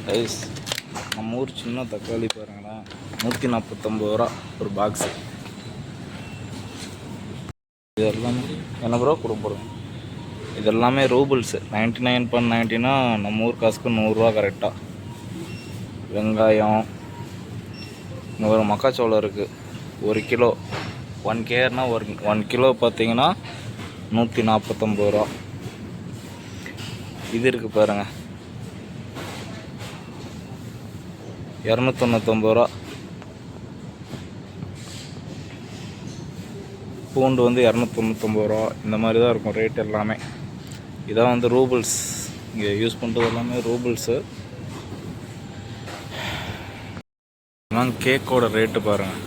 Rice நம்ம ஊர் சின்ன தக்காளி பாருங்களேன், 149 ரூபா ஒரு பாக்ஸு. இது எல்லாமே என்ன ப்ரோ கொடுப்போம். இது எல்லாமே ரூபிள்ஸு. 99.90னா நம்ம ஊர் காசுக்கு 100 ரூபா கரெக்டாக. வெங்காயம், இங்கே ஒரு மக்காச்சோளம் இருக்குது 1 கிலோ. 1 கேர்னா 1 கிலோ பார்த்தீங்கன்னா 149 ரூபா. இது இருக்குது பாருங்கள், 299 ரூபா. பூண்டு வந்து 299 ரூபா. இந்த மாதிரி தான் இருக்கும் ரேட் எல்லாமே. இதான் வந்து ரூபிள்ஸ். இங்கே யூஸ் பண்ணுறது எல்லாமே ரூபிள்ஸு. இதெல்லாம் கேக்கோட ரேட்டு பாருங்கள்.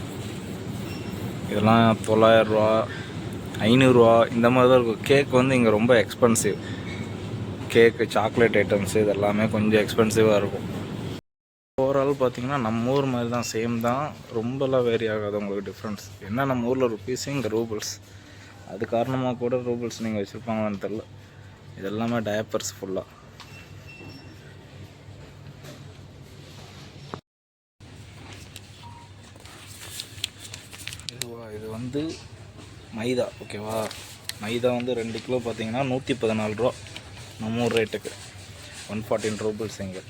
இதெல்லாம் 900 ரூபா, 500 ரூபா இந்த மாதிரி தான் இருக்கும். கேக் வந்து இங்கே ரொம்ப எக்ஸ்பென்சிவ். கேக்கு, சாக்லேட் ஐட்டம்ஸு இது எல்லாமே கொஞ்சம் எக்ஸ்பென்சிவாக இருக்கும். ஓவரால் பார்த்திங்கன்னா நம்ம ஊர் மாதிரி தான், சேம் தான், ரொம்பலாம் வேரி ஆகாது உங்களுக்கு டிஃப்ரென்ஸ். என்ன நம்ம ஊரில் ருப்பீஸு, இங்கே ரூபிள்ஸ். அது காரணமாக கூட ரூபிள்ஸ் நீங்கள் வச்சுருப்பாங்களான்னு தெரில. இது எல்லாமே டயப்பர்ஸ் ஃபுல்லாக. இது வந்து மைதா, ஓகேவா. மைதா வந்து 2 கிலோ பார்த்தீங்கன்னா 114 ரூபா நம்ம ஊர் ரேட்டுக்கு. 114 ரூபிள்ஸ் இங்கே.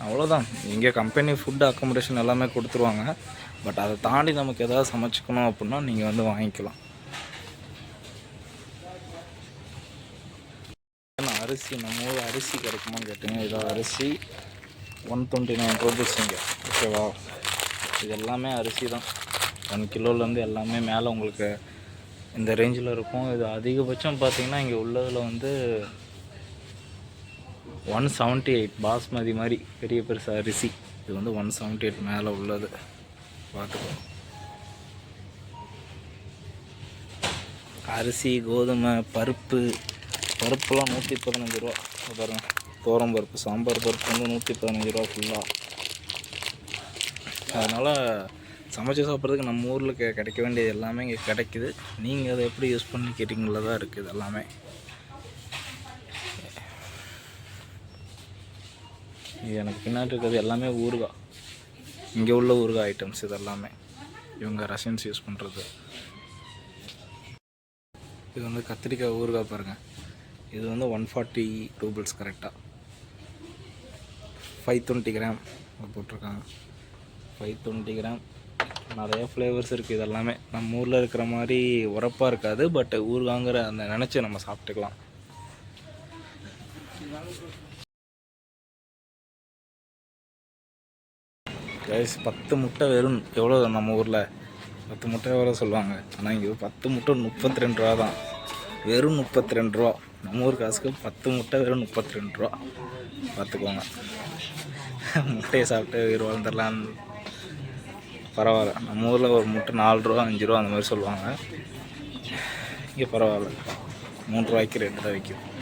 அவ்வளோதான். இங்கே கம்பெனி ஃபுட்டு, அக்கமடேஷன் எல்லாமே கொடுத்துருவாங்க. பட் அதை தாண்டி நமக்கு எதாவது சமைச்சிக்கணும் அப்படின்னா நீங்கள் வந்து வாங்கிக்கலாம். அரிசி, நம்ம ஊர் அரிசி கிடைக்குமான்னு கேட்டிங்க. இதோ அரிசி 129 ரூபீஸ் இங்கே, ஓகேவா. இது எல்லாமே அரிசி தான். 1 கிலோலேருந்து எல்லாமே மேலே உங்களுக்கு இந்த ரேஞ்சில் இருக்கும். இது அதிகபட்சம் பார்த்திங்கன்னா இங்கே உள்ளதில் வந்து 178 பாஸ்மதி மாதிரி பெரிய பெருசு அரிசி. இது வந்து 178 மேலே உள்ளது, பார்த்துக்கோ. அரிசி, கோதுமை, பருப்புலாம் 115 ரூபா பாருங்கள். தோரம் பருப்பு, சாம்பார் பருப்பு வந்து 115 ரூபா ஃபுல்லாக. அதனால் சமைச்சு சாப்பிட்றதுக்கு நம்ம ஊரில் கிடைக்க வேண்டியது எல்லாமே இங்கே கிடைக்குது. நீங்கள் அதை எப்படி யூஸ் பண்ணி கேட்டிங்களா தான் இருக்குது எல்லாமே. எனக்கு பின்னாடி இருக்கிறது எல்லாமே ஊறுகாய். இங்கே உள்ள ஊறுகாய் ஐட்டம்ஸ் இது எல்லாமே இவங்க ரஷ்யன்ஸ் யூஸ் பண்ணுறது. இது வந்து கத்திரிக்காய் ஊறுகாய் பாருங்கள். இது வந்து 140 ரூபிள்ஸ் கரெக்டாக. 520 கிராம் போட்டிருக்காங்க. 520 கிராம். நிறைய ஃப்ளேவர்ஸ் இருக்குது. இது எல்லாமே நம்ம ஊரில் இருக்கிற மாதிரி உரப்பாக இருக்காது. பட் ஊறுகாங்கிற அந்த நினச்சி நம்ம சாப்பிட்டுக்கலாம். கைஸ் 10 முட்டை வெறும் எவ்வளோ நம்ம ஊரில் 10 முட்டை எவ்வளோ சொல்லுவாங்க. ஆனால் இங்கே 10 முட்டை 32 ரூபா தான். வெறும் 32 ரூபா. நம்ம ஊர் காசுக்கு 10 முட்டை வெறும் 32 ரூபா. பார்த்துக்கோங்க. முட்டையை சாப்பிட்டு உயிர் வாழ்ந்துடலான்னு. பரவாயில்ல. நம்ம ஊரில் ஒரு முட்டை 4 ரூபா 5 ரூபா அந்த மாதிரி சொல்லுவாங்க. இங்கே பரவாயில்ல, 3 ரூபாய்க்கு ரேட்டு தான் விற்கிது.